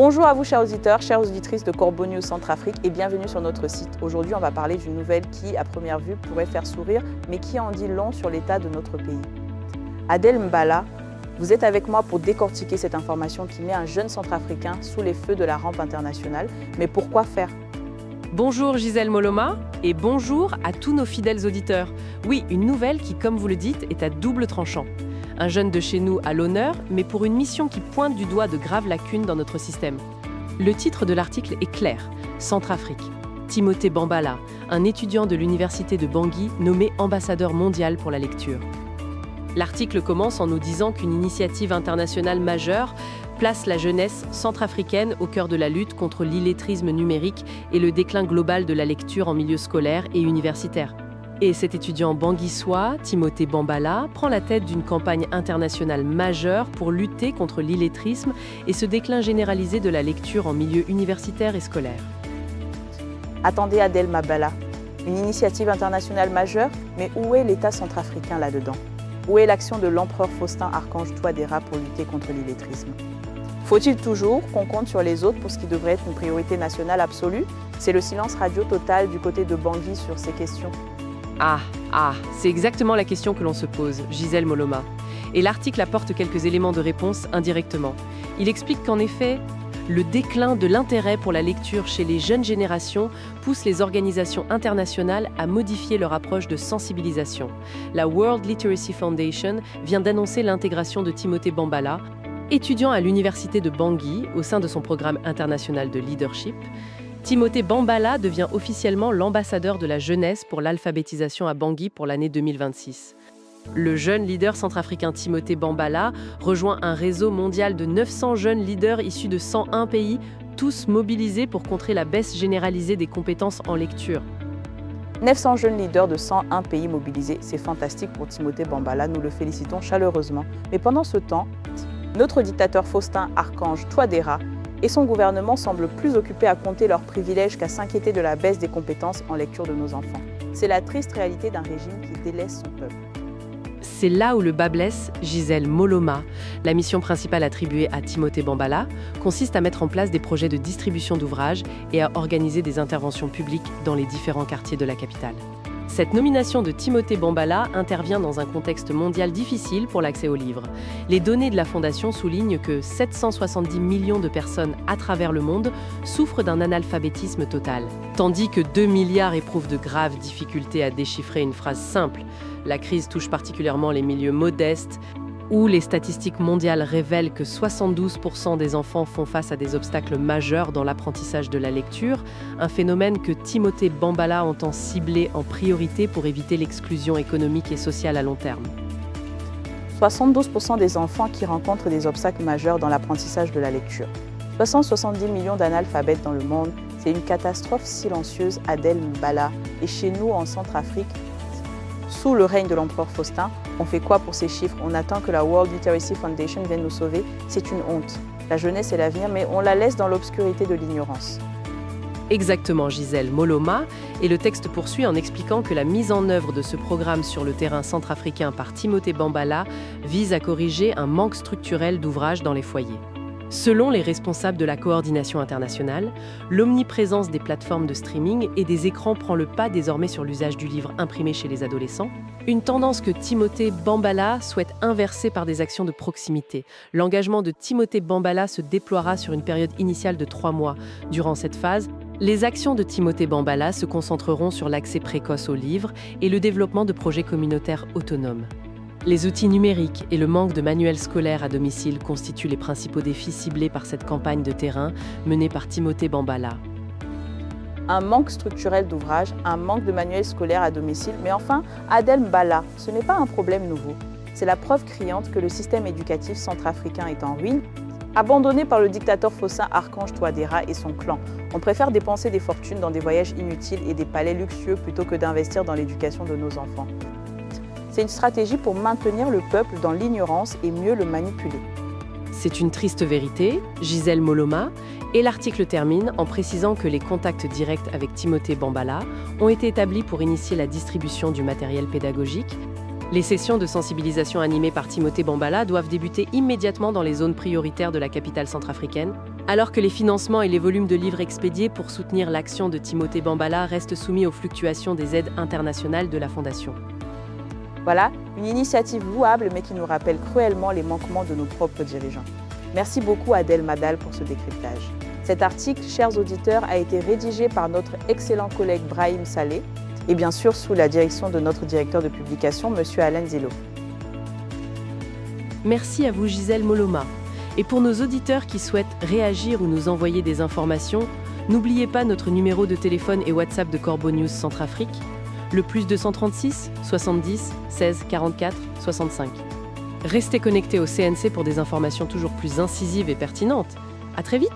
Bonjour à vous chers auditeurs, chères auditrices de Corbeau News Centrafrique et bienvenue sur notre site. Aujourd'hui, on va parler d'une nouvelle qui, à première vue, pourrait faire sourire, mais qui en dit long sur l'état de notre pays. Adel Mbala, vous êtes avec moi pour décortiquer cette information qui met un jeune Centrafricain sous les feux de la rampe internationale. Mais pourquoi faire? Bonjour Gisèle Moloma et bonjour à tous nos fidèles auditeurs. Oui, une nouvelle qui, comme vous le dites, est à double tranchant. Un jeune de chez nous à l'honneur, mais pour une mission qui pointe du doigt de graves lacunes dans notre système. Le titre de l'article est clair, Centrafrique. Timothée Bambala, un étudiant de l'université de Bangui nommé ambassadeur mondial pour la lecture. L'article commence en nous disant qu'une initiative internationale majeure place la jeunesse centrafricaine au cœur de la lutte contre l'illettrisme numérique et le déclin global de la lecture en milieu scolaire et universitaire. Et cet étudiant banguissois, Timothée Bambala, prend la tête d'une campagne internationale majeure pour lutter contre l'illettrisme et ce déclin généralisé de la lecture en milieu universitaire et scolaire. Attendez Adel Mbala, une initiative internationale majeure, mais où est l'État centrafricain là-dedans? Où est l'action de l'empereur Faustin Archange Touadéra pour lutter contre l'illettrisme? Faut-il toujours qu'on compte sur les autres pour ce qui devrait être une priorité nationale absolue? C'est le silence radio total du côté de Bangui sur ces questions. C'est exactement la question que l'on se pose, Gisèle Moloma. Et l'article apporte quelques éléments de réponse indirectement. Il explique qu'en effet, le déclin de l'intérêt pour la lecture chez les jeunes générations pousse les organisations internationales à modifier leur approche de sensibilisation. La World Literacy Foundation vient d'annoncer l'intégration de Timothée Bambala, étudiant à l'université de Bangui au sein de son programme international de leadership. Timothée Bambala devient officiellement l'ambassadeur de la jeunesse pour l'alphabétisation à Bangui pour l'année 2026. Le jeune leader centrafricain Timothée Bambala rejoint un réseau mondial de 900 jeunes leaders issus de 101 pays, tous mobilisés pour contrer la baisse généralisée des compétences en lecture. 900 jeunes leaders de 101 pays mobilisés, c'est fantastique pour Timothée Bambala, nous le félicitons chaleureusement. Mais pendant ce temps, notre dictateur Faustin Archange Touadéra et son gouvernement semblent plus occupés à compter leurs privilèges qu'à s'inquiéter de la baisse des compétences en lecture de nos enfants. C'est la triste réalité d'un régime qui délaisse son peuple. C'est là où le bas blesse, Gisèle Moloma. La mission principale attribuée à Timothée Bambala consiste à mettre en place des projets de distribution d'ouvrages et à organiser des interventions publiques dans les différents quartiers de la capitale. Cette nomination de Timothée Bambala intervient dans un contexte mondial difficile pour l'accès aux livres. Les données de la Fondation soulignent que 770 millions de personnes à travers le monde souffrent d'un analphabétisme total, tandis que 2 milliards éprouvent de graves difficultés à déchiffrer une phrase simple. La crise touche particulièrement les milieux modestes, où les statistiques mondiales révèlent que 72% des enfants font face à des obstacles majeurs dans l'apprentissage de la lecture, un phénomène que Timothée Bambala entend cibler en priorité pour éviter l'exclusion économique et sociale à long terme. 72% des enfants qui rencontrent des obstacles majeurs dans l'apprentissage de la lecture. 70 millions d'analphabètes dans le monde, c'est une catastrophe silencieuse, Adel Mbala. Et chez nous, en Centrafrique, sous le règne de l'empereur Faustin, on fait quoi pour ces chiffres? On attend que la World Literacy Foundation vienne nous sauver. C'est une honte. La jeunesse est l'avenir, mais on la laisse dans l'obscurité de l'ignorance. Exactement, Gisèle Moloma, et le texte poursuit en expliquant que la mise en œuvre de ce programme sur le terrain centrafricain par Timothée Bambala vise à corriger un manque structurel d'ouvrages dans les foyers. Selon les responsables de la coordination internationale, l'omniprésence des plateformes de streaming et des écrans prend le pas désormais sur l'usage du livre imprimé chez les adolescents, une tendance que Timothée Bambala souhaite inverser par des actions de proximité. L'engagement de Timothée Bambala se déploiera sur une période initiale de 3 mois. Durant cette phase, les actions de Timothée Bambala se concentreront sur l'accès précoce aux livres et le développement de projets communautaires autonomes. Les outils numériques et le manque de manuels scolaires à domicile constituent les principaux défis ciblés par cette campagne de terrain menée par Timothée Bambala. Un manque structurel d'ouvrages, un manque de manuels scolaires à domicile, mais enfin, Adel Mbala, ce n'est pas un problème nouveau. C'est la preuve criante que le système éducatif centrafricain est en ruine, abandonné par le dictateur Faustin Archange Touadéra et son clan. On préfère dépenser des fortunes dans des voyages inutiles et des palais luxueux plutôt que d'investir dans l'éducation de nos enfants. C'est une stratégie pour maintenir le peuple dans l'ignorance et mieux le manipuler. C'est une triste vérité, Gisèle Moloma, et l'article termine en précisant que les contacts directs avec Timothée Bambala ont été établis pour initier la distribution du matériel pédagogique. Les sessions de sensibilisation animées par Timothée Bambala doivent débuter immédiatement dans les zones prioritaires de la capitale centrafricaine, Alors que les financements et les volumes de livres expédiés pour soutenir l'action de Timothée Bambala restent soumis aux fluctuations des aides internationales de la Fondation. Voilà, une initiative louable mais qui nous rappelle cruellement les manquements de nos propres dirigeants. Merci beaucoup Adèle Madal pour ce décryptage. Cet article, chers auditeurs, a été rédigé par notre excellent collègue Brahim Saleh et bien sûr sous la direction de notre directeur de publication, M. Alain Zillo. Merci à vous Gisèle Moloma. Et pour nos auditeurs qui souhaitent réagir ou nous envoyer des informations, n'oubliez pas notre numéro de téléphone et WhatsApp de Corbeau News Centrafrique, le +236 70 16 44 65. Restez connectés au CNC pour des informations toujours plus incisives et pertinentes. À très vite!